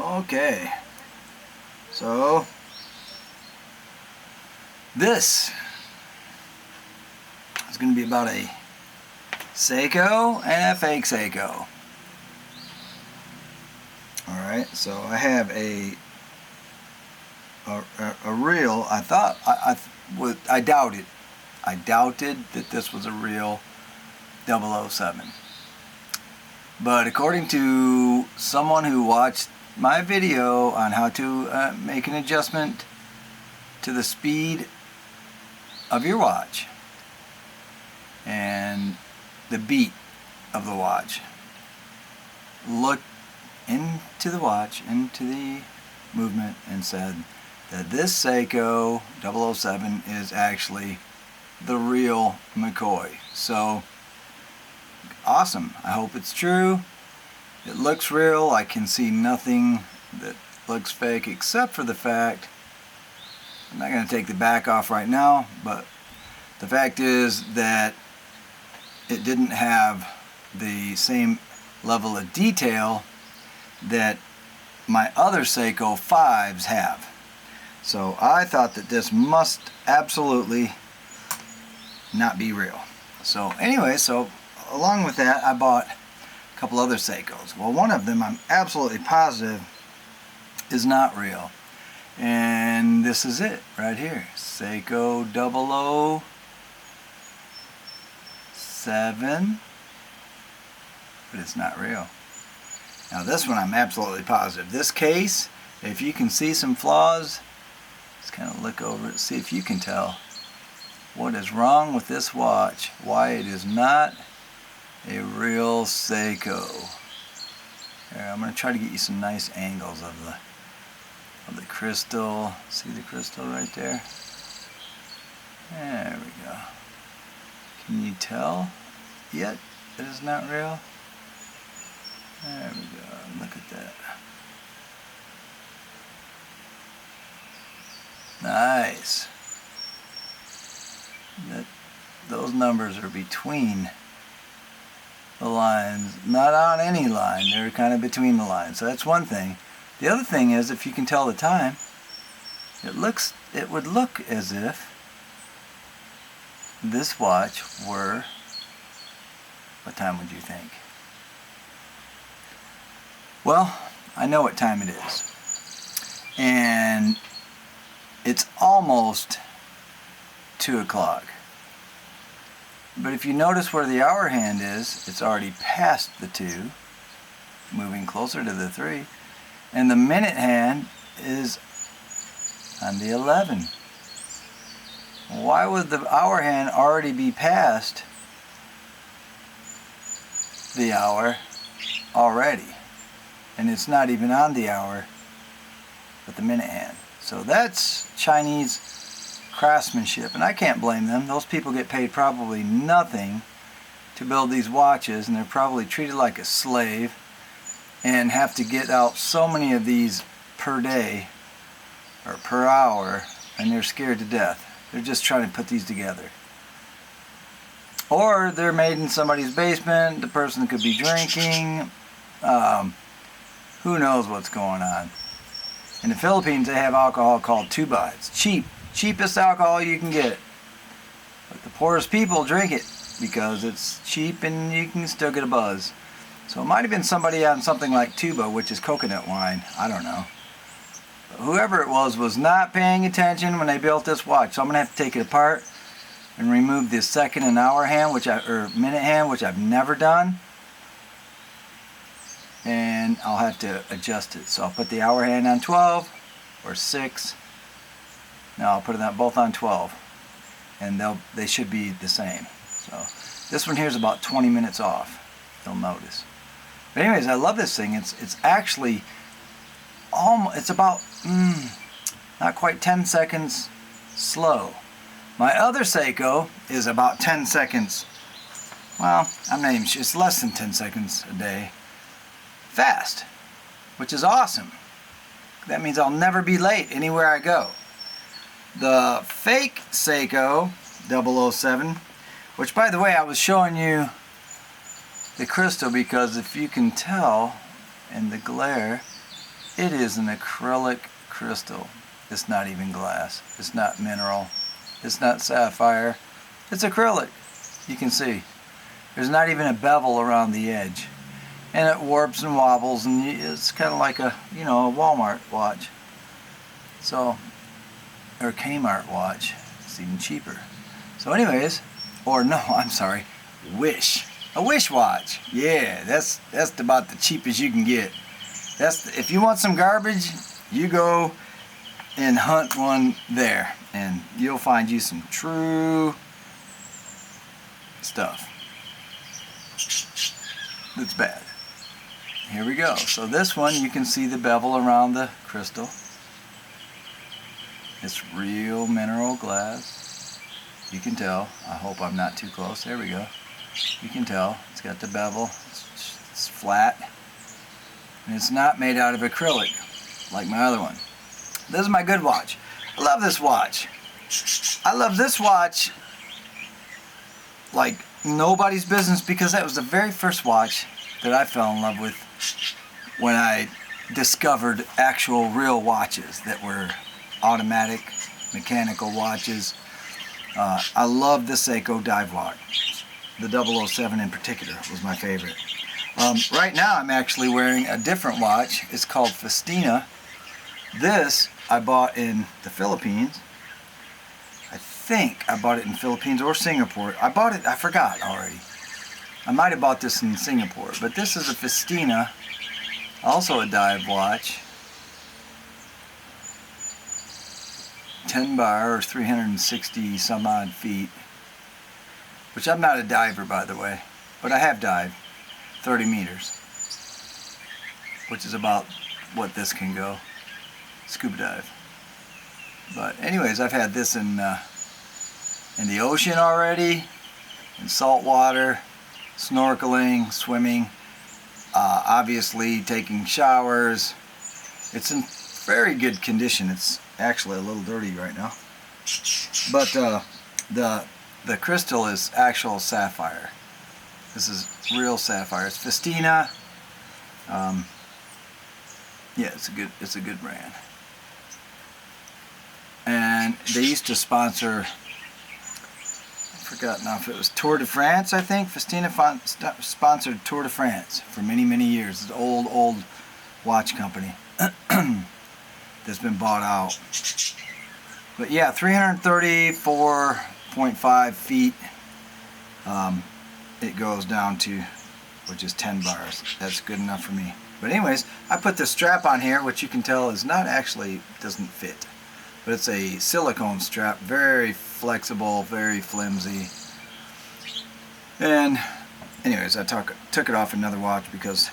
Okay, so this is going to be about a Seiko and a fake Seiko. Alright, so I have a real, I doubted that this was a real 007. But according to someone who watched my video on how to make an adjustment to the speed of your watch and the beat of the watch, looked into the watch, into the movement, and said that this Seiko 007 is actually the real McCoy. So awesome. I hope it's true. It looks real. I can see nothing that looks fake except for the fact, I'm not going to take the back off right now, but the fact is that it didn't have the same level of detail that my other Seiko 5s have. So I thought that this must absolutely not be real. So anyway, so along with that, I bought a couple other Seikos. Well, one of them I'm absolutely positive is not real. And this is it right here. Seiko 007. But it's not real. Now this one I'm absolutely positive. This case, if you can see some flaws, just kind of look over it, see if you can tell what is wrong with this watch, why it is not a real Seiko. Here, I'm going to try to get you some nice angles of the crystal. See the crystal right there? There we go. Can you tell yet that it's not real? There we go. Look at that. Nice. Those numbers are between the lines, not on any line. They're kind of between the lines. So that's one thing. The other thing is, if you can tell the time, it would look as if this watch were, what time would you think? Well, I know what time it is. And it's almost 2 o'clock. But if you notice where the hour hand is, it's already past the 2, moving closer to the 3. And the minute hand is on the 11. Why would the hour hand already be past the hour already? And it's not even on the hour, but the minute hand. So that's Chinese craftsmanship, and I can't blame them. Those people get paid probably nothing to build these watches, and they're probably treated like a slave and have to get out so many of these per day or per hour, and they're scared to death. They're just trying to put these together. Or they're made in somebody's basement. The person could be drinking. Who knows what's going on. In the Philippines, they have alcohol called tuba. It's cheap. Cheapest alcohol you can get. But the poorest people drink it because it's cheap and you can still get a buzz. So it might have been somebody on something like tuba, which is coconut wine. I don't know. But whoever it was not paying attention when they built this watch. So I'm going to have to take it apart and remove the second and hour hand, or minute hand, which I've never done. And I'll have to adjust it. So I'll put the hour hand on 12 or 6. Now I'll put them both on 12, and they should be the same. So this one here is about 20 minutes off. You'll notice. But anyways, I love this thing. It's actually almost, it's about not quite 10 seconds slow. My other Seiko is about 10 seconds. Well, I'm not even sure. It's less than 10 seconds a day. Fast, which is awesome. That means I'll never be late anywhere I go. The fake Seiko 007, which by the way, I was showing you the crystal because if you can tell in the glare, It is an acrylic crystal. It's not even glass. It's not mineral. It's not sapphire. It's acrylic. You can see. There's not even a bevel around the edge. And it warps and wobbles, and it's kind of like a, you know, a Walmart watch. So, or Kmart watch. It's even cheaper. So anyways, or no, I'm sorry, Wish. A Wish watch. Yeah, that's about the cheapest you can get. If you want some garbage, you go and hunt one there, and you'll find you some true stuff that's bad. Here we go. So this one, you can see the bevel around the crystal. It's real mineral glass. You can tell. I hope I'm not too close. There we go. You can tell. It's got the bevel. It's flat. And it's not made out of acrylic like my other one. This is my good watch. I love this watch. I love this watch like nobody's business, because that was the very first watch that I fell in love with when I discovered actual real watches that were automatic, mechanical watches. I love the Seiko dive watch. The 007 in particular was my favorite. Right now I'm actually wearing a different watch. It's called Festina. This I bought in the Philippines. I think I bought it in Philippines or Singapore. I bought it, I forgot already. I might have bought this in Singapore, but this is a Festina, also a dive watch. 10 bar or 360 some odd feet, which I'm not a diver, by the way, but I have dived 30 meters, which is about what this can go, scuba dive. But anyways, I've had this in the ocean already, in salt water, snorkeling, swimming, obviously taking showers. It's in very good condition. It's actually a little dirty right now, but the crystal is actual sapphire. This is real sapphire. It's Festina. Yeah, it's a good brand. And they used to sponsor, I forgot now if it was Tour de France, I think. Festina sponsored Tour de France for many, many years. It's an old watch company that's been bought out. But yeah, 334.5 feet it goes down to, which is 10 bars. That's good enough for me. But anyways, I put this strap on here, which you can tell is not actually, doesn't fit. But it's a silicone strap, very flexible, very flimsy. And anyways, I took it off another watch because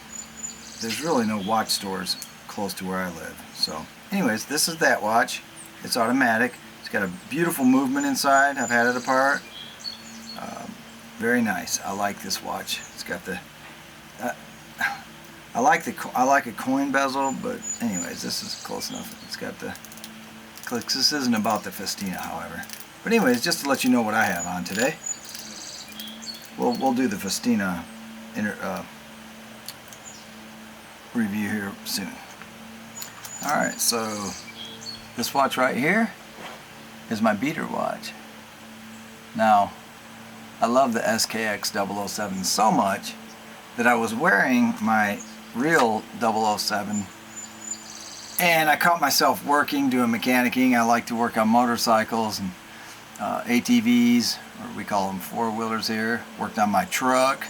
there's really no watch stores close to where I live. So anyways, this is that watch. It's automatic. It's got a beautiful movement inside. I've had it apart. Very nice. I like this watch. It's got the I like a coin bezel, but anyways, this is close enough. It's got the clicks. This isn't about the Festina, however. But anyways, just to let you know what I have on today. We'll do the Festina review here soon. Alright, so this watch right here is my beater watch. Now, I love the SKX 007 so much that I was wearing my real 007, and I caught myself working, doing mechanicking. I like to work on motorcycles and ATVs, or we call them four-wheelers here. Worked on my truck,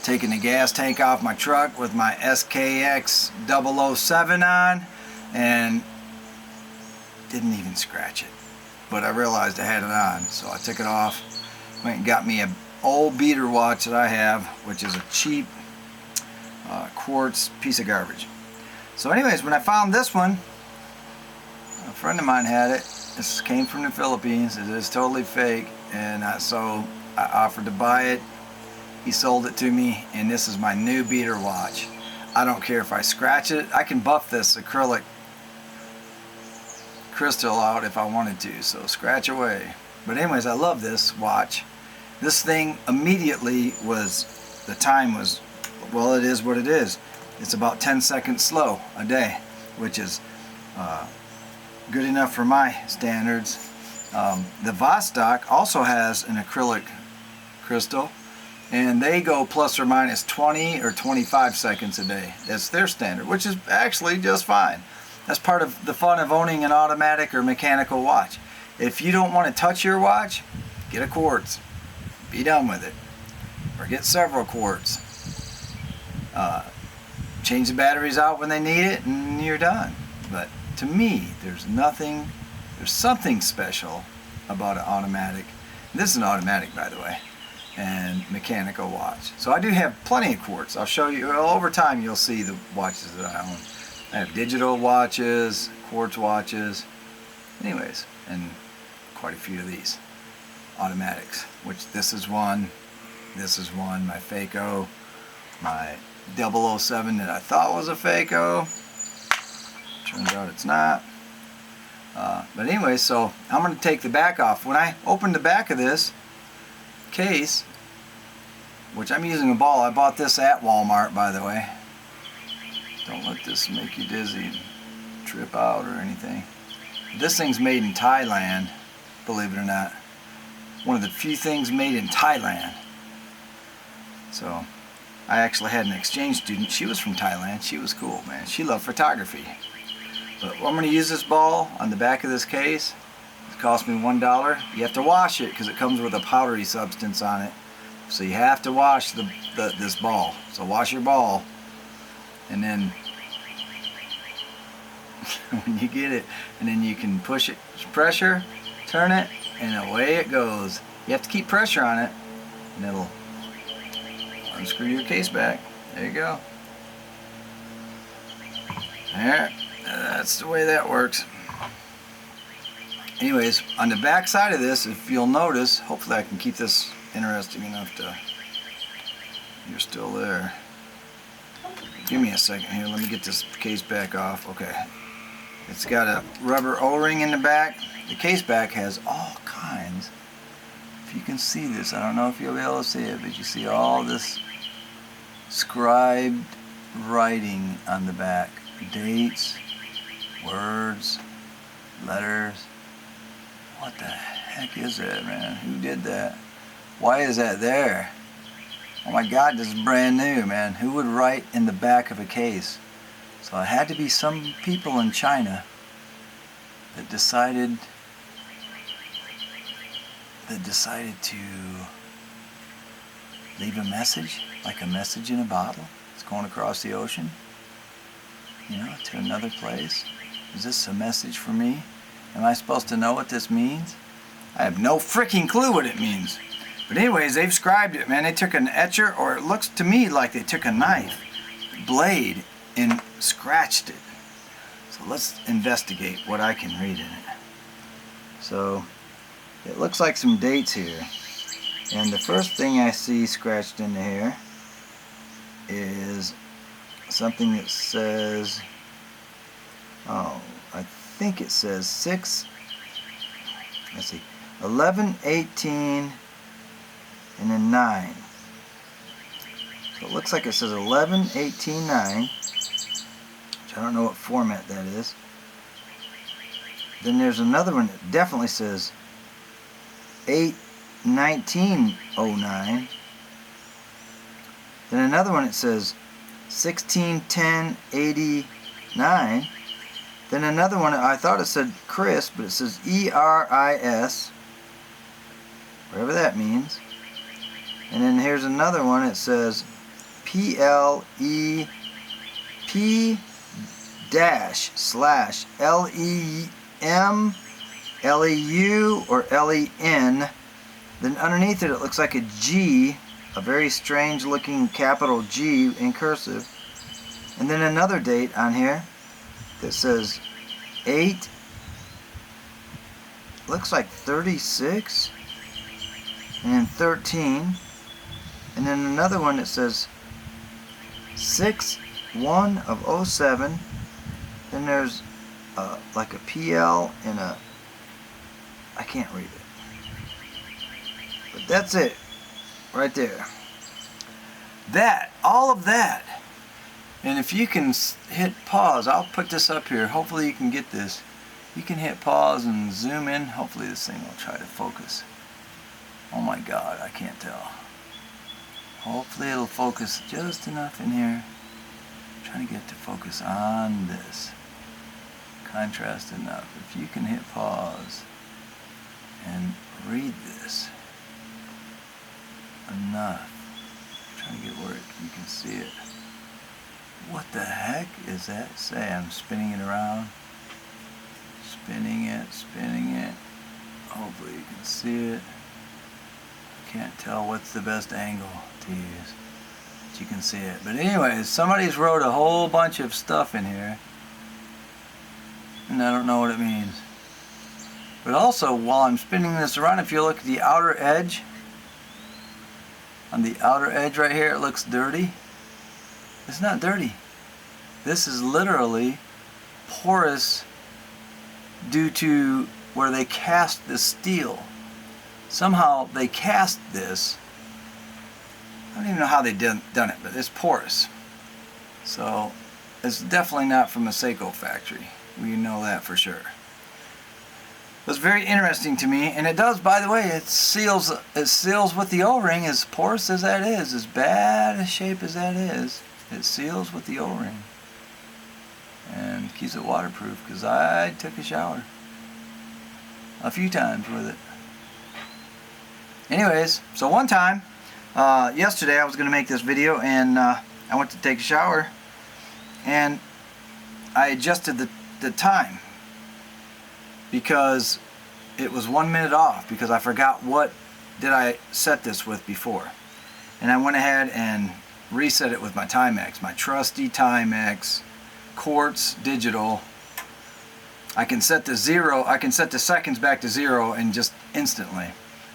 taking the gas tank off my truck with my SKX 007 on, and didn't even scratch it. But I realized I had it on, so I took it off, went and got me an old beater watch that I have, which is a cheap quartz piece of garbage. So anyways, when I found this one, a friend of mine had it. This came from the Philippines. It is totally fake, and so I offered to buy it. He sold it to me, and this is my new beater watch. I don't care if I scratch it. I can buff this acrylic crystal out if I wanted to, so scratch away. But anyways, I love this watch. This thing immediately was, the time was, well, it is what it is. It's about 10 seconds slow a day. which is good enough for my standards. The Vostok also has an acrylic crystal, and they go plus or minus 20 or 25 seconds a day. That's their standard, which is actually just fine. That's part of the fun of owning an automatic or mechanical watch. If you don't want to touch your watch, get a quartz. Be done with it. Or get several quartz. Change the batteries out when they need it and you're done. But to me, there's something special about an automatic. This is an automatic, by the way, and mechanical watch. So I do have plenty of quartz. I'll show you, well, over time you'll see the watches that I own. I have digital watches, quartz watches, anyways, and quite a few of these automatics, which this is one, my Fako, my 007 that I thought was a Fako. Turns out it's not. But anyway, so I'm going to take the back off. When I opened the back of this case, which I'm using a ball, I bought this at Walmart, by the way. Don't let this make you dizzy and trip out or anything. This thing's made in Thailand, believe it or not. One of the few things made in Thailand. So I actually had an exchange student. She was from Thailand. She was cool, man. She loved photography. But I'm going to use this ball on the back of this case. It cost me $1. You have to wash it because it comes with a powdery substance on it. So you have to wash this ball. So wash your ball, and then when you get it, and then you can push it, pressure, turn it, and away it goes. You have to keep pressure on it, and it'll unscrew your case back. There you go. There. That's the way that works. Anyways, on the back side of this, if you'll notice, hopefully I can keep this interesting enough to... You're still there. Give me a second here. Let me get this case back off. Okay. It's got a rubber O-ring in the back. The case back has all kinds. If you can see this, I don't know if you'll be able to see it, but you see all this scribed writing on the back. Dates, words, letters. What the heck is that, man? Who did that? Why is that there? Oh my God, this is brand new, man. Who would write in the back of a case? So it had to be some people in China that decided to leave a message, like a message in a bottle. It's going across the ocean, you know, to another place. Is this a message for me? Am I supposed to know what this means? I have no freaking clue what it means. But anyways, they've scribed it, man. They took an etcher, or it looks to me like they took a knife blade and scratched it. So let's investigate what I can read in it. So it looks like some dates here. And the first thing I see scratched into here is something that says, oh, I think it says 11/18 and then 9. So it looks like it says 11/18/9, which I don't know what format that is. Then there's another one that definitely says 8/19/09. Then another one that says 16/10/89. Then another one, I thought it said Chris, but it says ERIS, whatever that means. And then here's another one, it says PLE//LEM/LEU or LEN. Then underneath it, it looks like a G, a very strange looking capital G in cursive. And then another date on here that says 8, looks like 36, and 13. And then another one that says 6/1/07. Then there's like a PL and a, I can't read it. But that's it, right there. That, all of that, And if you can hit pause, I'll put this up here. Hopefully you can get this. You can hit pause and zoom in. Hopefully this thing will try to focus. Oh my God, I can't tell. Hopefully it'll focus just enough in here. I'm trying to get it to focus on this. Contrast enough. If you can hit pause and read this enough. I'm trying to get where you can see it. What the heck is that say? I'm spinning it around. Spinning it. Hopefully you can see it. Can't tell what's the best angle to use, but you can see it. But anyways, somebody's wrote a whole bunch of stuff in here, and I don't know what it means. But also, while I'm spinning this around, if you look at the outer edge, on the outer edge right here, it looks dirty. It's not dirty. This is literally porous due to where they cast the steel. Somehow they cast this. I don't even know how they done it, but it's porous. So it's definitely not from a Seiko factory. We know that for sure. It was very interesting to me, and it does, by the way, it seals with the O-ring, as porous as that is, as bad a shape as that is. It seals with the O-ring and keeps it waterproof, because I took a shower a few times with it. Anyways, so one time, yesterday I was going to make this video, and I went to take a shower, and I adjusted the time because it was 1 minute off, because I forgot what did I set this with before. And I went ahead and reset it with my Timex, my trusty Timex quartz digital. I can set the seconds back to 0 and just instantly.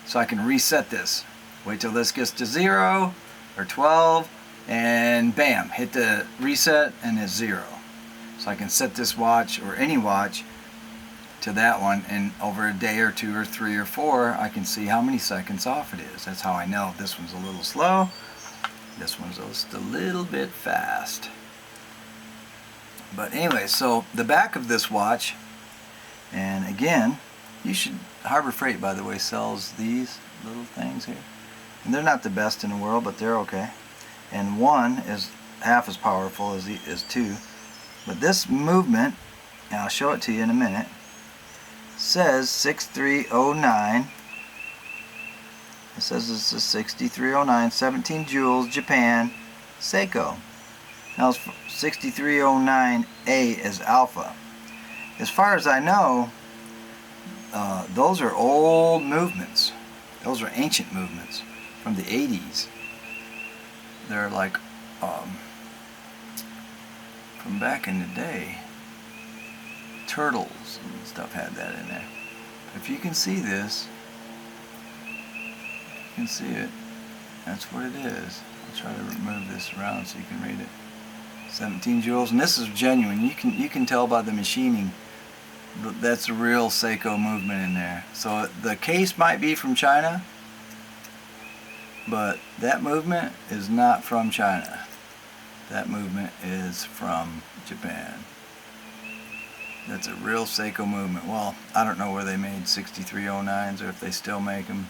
So I can reset this. Wait till this gets to 0 or 12, and bam, hit the reset and it's 0. So I can set this watch, or any watch, to that one, and over a day or 2 or 3 or 4, I can see how many seconds off it is. That's how I know this one's a little slow, this one's just a little bit fast. But anyway, so the back of this watch, and again, you should, Harbor Freight, by the way, sells these little things here. And they're not the best in the world, but they're okay. And one is half as powerful as two. But this movement, and I'll show it to you in a minute, says 6309. It says it's a 6309, 17 joules, Japan, Seiko. Now 6309A is alpha. As far as I know, those are old movements. Those are ancient movements from the 80s. They're like from back in the day. Turtles and stuff had that in there. If you can see this, you can see it. That's what it is. I'll try to remove this around so you can read it. 17 joules, and this is genuine. You can tell by the machining. That's a real Seiko movement in there. So the case might be from China, but that movement is not from China. That movement is from Japan. That's a real Seiko movement. Well, I don't know where they made 6309s or if they still make them.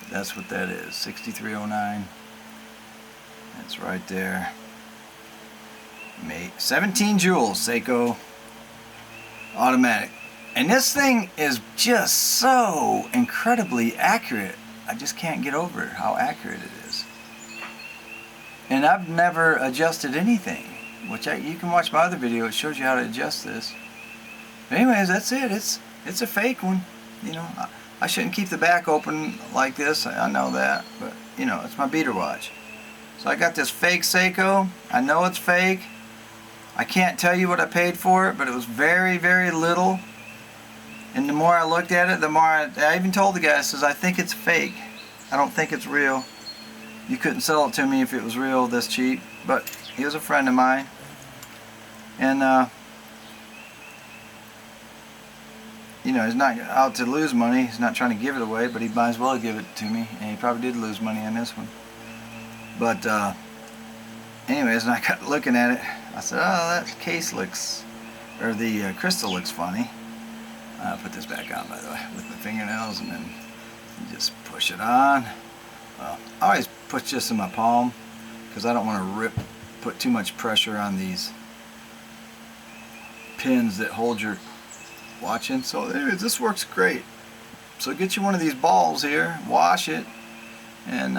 But that's what that is. 6309. That's right there. 17 joules, Seiko automatic. And this thing is just so incredibly accurate. I just can't get over how accurate it is. And I've never adjusted anything, which you can watch my other video. It shows you how to adjust this. But anyways, that's it. It's a fake one. You know, I shouldn't keep the back open like this. I know that, but you know, it's my beater watch. So I got this fake Seiko. I know it's fake. I can't tell you what I paid for it, but it was very, very little. And the more I looked at it, the more I even told the guy, I says, I think it's fake. I don't think it's real. You couldn't sell it to me if it was real this cheap. But he was a friend of mine. And, you know, he's not out to lose money. He's not trying to give it away, but he might as well give it to me. And he probably did lose money on this one. But, anyways, and I got looking at it. I said, oh, that case looks, or the crystal looks funny. I'll put this back on, by the way, with my fingernails, and then you just push it on. Well, I always put just in my palm because I don't want to put too much pressure on these pins that hold your watch in. So anyways, this works great. So get you one of these balls here, wash it, and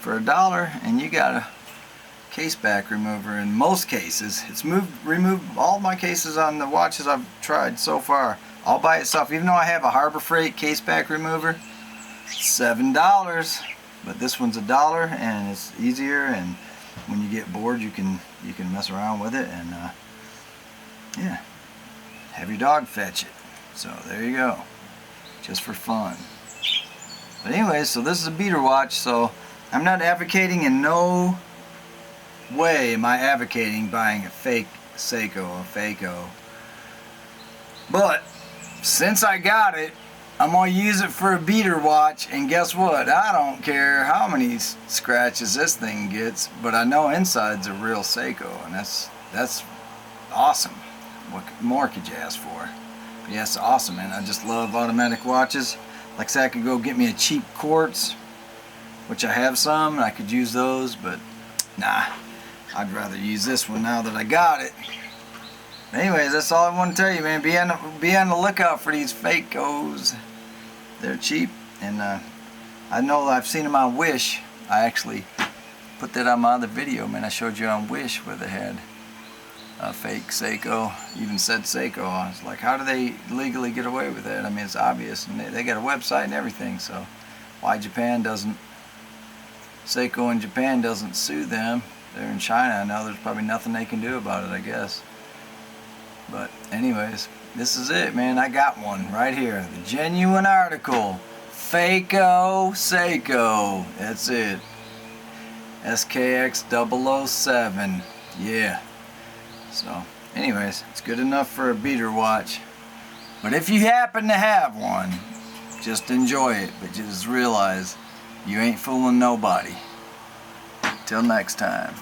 for $1, and you got a case back remover. In most cases, it's removed all my cases on the watches I've tried so far, all by itself. Even though I have a Harbor Freight case back remover, $7, but this one's $1, and it's easier. And when you get bored, you can mess around with it, and yeah, have your dog fetch it. So there you go, just for fun. But anyway, so this is a beater watch, so I'm not advocating, in no way am I advocating buying a fake Seiko, a FAKE. But since I got it, I'm going to use it for a beater watch, and guess what? I don't care how many scratches this thing gets, but I know inside's a real Seiko, and that's awesome. What more could you ask for? But yeah, it's awesome, man. I just love automatic watches. Like I said, I could go get me a cheap quartz, which I have some, and I could use those, but nah, I'd rather use this one now that I got it. Anyways, that's all I want to tell you, man. Be on the lookout for these Fakos. They're cheap, and I know I've seen them on Wish. I actually put that on my other video, man. I showed you on Wish where they had a fake Seiko, even said Seiko. I was like, how do they legally get away with that? I mean, it's obvious, and they got a website and everything. So why Seiko in Japan doesn't sue them? They're in China. I know there's probably nothing they can do about it, I guess. But anyways, this is it, man. I got one right here, the genuine article, FAKE Seiko. That's it. SKX007. Yeah. So anyways, it's good enough for a beater watch. But if you happen to have one, just enjoy it. But just realize you ain't fooling nobody. Till next time.